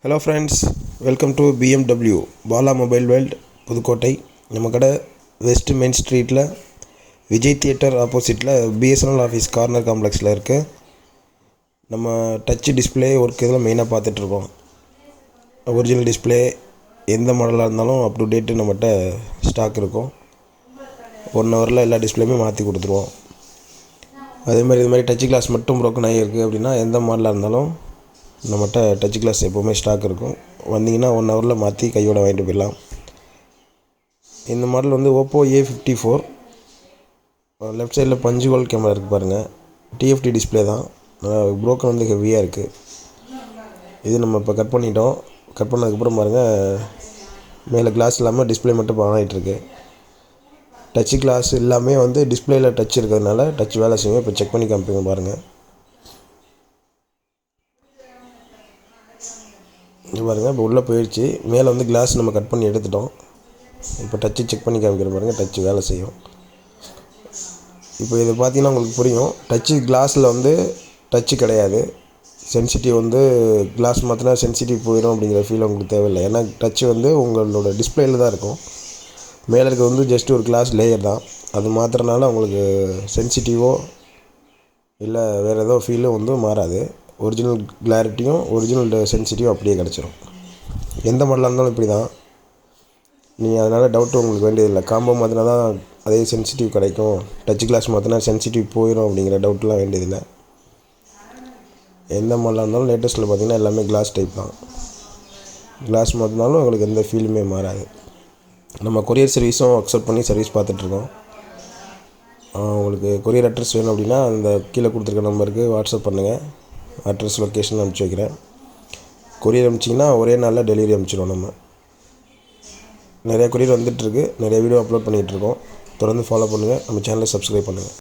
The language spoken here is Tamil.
Hello friends, welcome to BMW Bala mobile world Pudukkottai. நம்ம கடை வெஸ்ட் மெயின் ஸ்ட்ரீட்டில் விஜய் தியேட்டர் ஆப்போசிட்டில் பிஎஸ்என்எல் ஆஃபீஸ் கார்னர் காம்ப்ளெக்ஸில் இருக்குது. நம்ம டச் டிஸ்பிளே ஒர்க் இதில் மெயினாக பார்த்துட்ருக்கோம். ஒரிஜினல் டிஸ்பிளே எந்த மாடலாக இருந்தாலும் அப் டு டேட்டு நம்மகிட்ட ஸ்டாக் இருக்கும். 1 ஹவரில் எல்லா டிஸ்பிளேயுமே மாற்றி கொடுத்துருவோம். அதேமாதிரி இது மாதிரி டச் கிளாஸ் மட்டும் ப்ரோக்கன் ஆகியிருக்கு அப்படின்னா எந்த மாடலாக இருந்தாலும் நம்மகிட்ட டச் கிளாஸ் எப்போவுமே ஸ்டாக் இருக்கும். வந்தீங்கன்னா 1 ஹவரில் மாற்றி கையோடு வாங்கிட்டு போயிடலாம். இந்த மாடல் வந்து oppo a54. லெஃப்ட் சைடில் பஞ்சு ஹோல் கேமரா இருக்குது பாருங்கள். TFT டிஸ்பிளே தான். ப்ரோக்கன் வந்து ஹெவியாக இருக்குது. இது நம்ம இப்போ கட் பண்ணிட்டோம். கட் பண்ணதுக்கப்புறம் பாருங்கள், மேலே கிளாஸ் இல்லாமல் டிஸ்பிளே மட்டும் ஆன் ஆகிட்டுருக்கு. டச் கிளாஸ் எல்லாமே வந்து டிஸ்பிளேயில் டச் இருக்கிறதுனால டச் வேலை செய்யும். இப்போ செக் பண்ணி காமிப்பீங்க பாருங்கள். இது பாருங்கள், இப்போ உள்ளே போயிடுச்சு. மேலே வந்து கிளாஸ் நம்ம கட் பண்ணி எடுத்துட்டோம். இப்போ டச்சு செக் பண்ணி காமிக்கிற பாருங்கள், டச்சு வேலை செய்யும். இப்போ இது பார்த்தீங்கன்னா உங்களுக்கு புரியும். டச்சு கிளாஸில் வந்து டச்சு கிடையாது. சென்சிட்டிவ் வந்து கிளாஸ் மாற்றினா சென்சிட்டிவ் போயிடும் அப்படிங்கிற ஃபீல் உங்களுக்கு தேவையில்லை. ஏன்னா டச்சு வந்து உங்களோட டிஸ்பிளேயில் தான் இருக்கும். மேலே இருக்க வந்து ஜஸ்ட் ஒரு கிளாஸ் லேயர் தான். அது மாற்றுறதுனால உங்களுக்கு சென்சிட்டிவோ இல்லை வேறு ஏதோ ஃபீலும் வந்து மாறாது. ஒரிஜினல் கிளாரிட்டியும் ஒரிஜினல் சென்சிட்டிவும் அப்படியே கிடச்சிரும். எந்த மாடலாக இருந்தாலும் இப்படி தான். நீங்கள் அதனால் டவுட்டு உங்களுக்கு வேண்டியதில்லை. காம்போ மாற்றினா தான் அதே சென்சிட்டிவ் கிடைக்கும், டச் கிளாஸ் மாற்றினா சென்சிட்டிவ் போயிடும் அப்படிங்கிற டவுட்லாம் வேண்டியதில்லை. எந்த மாடலாக இருந்தாலும் லேட்டஸ்ட்டில் பார்த்திங்கன்னா எல்லாமே கிளாஸ் டைப் தான். கிளாஸ் மாற்றினாலும் உங்களுக்கு எந்த ஃபீலுமே மாறாது. நம்ம கொரியர் சர்வீஸும் அக்செப்ட் பண்ணி சர்வீஸ் பார்த்துட்ருக்கோம். உங்களுக்கு கொரியர் அட்ரஸ் வேணும் அப்படின்னா அந்த கீழே கொடுத்துருக்க நம்பருக்கு வாட்ஸ்அப் பண்ணுங்கள். அட்ரஸ் லொக்கேஷன் அனுப்பிச்சி வைக்கிறேன். கொரியர் அனுப்பிச்சிங்கன்னா ஒரே நாளில் டெலிவரி அனுப்பிச்சிடுவோம். நம்ம நிறையா கொரியர் வந்துட்டுருக்கு. நிறைய வீடியோ அப்லோட் பண்ணிகிட்ருக்கோம். தொடர்ந்து ஃபாலோ பண்ணுங்கள். நம்ம சேனலை சப்ஸ்கிரைப் பண்ணுங்கள்.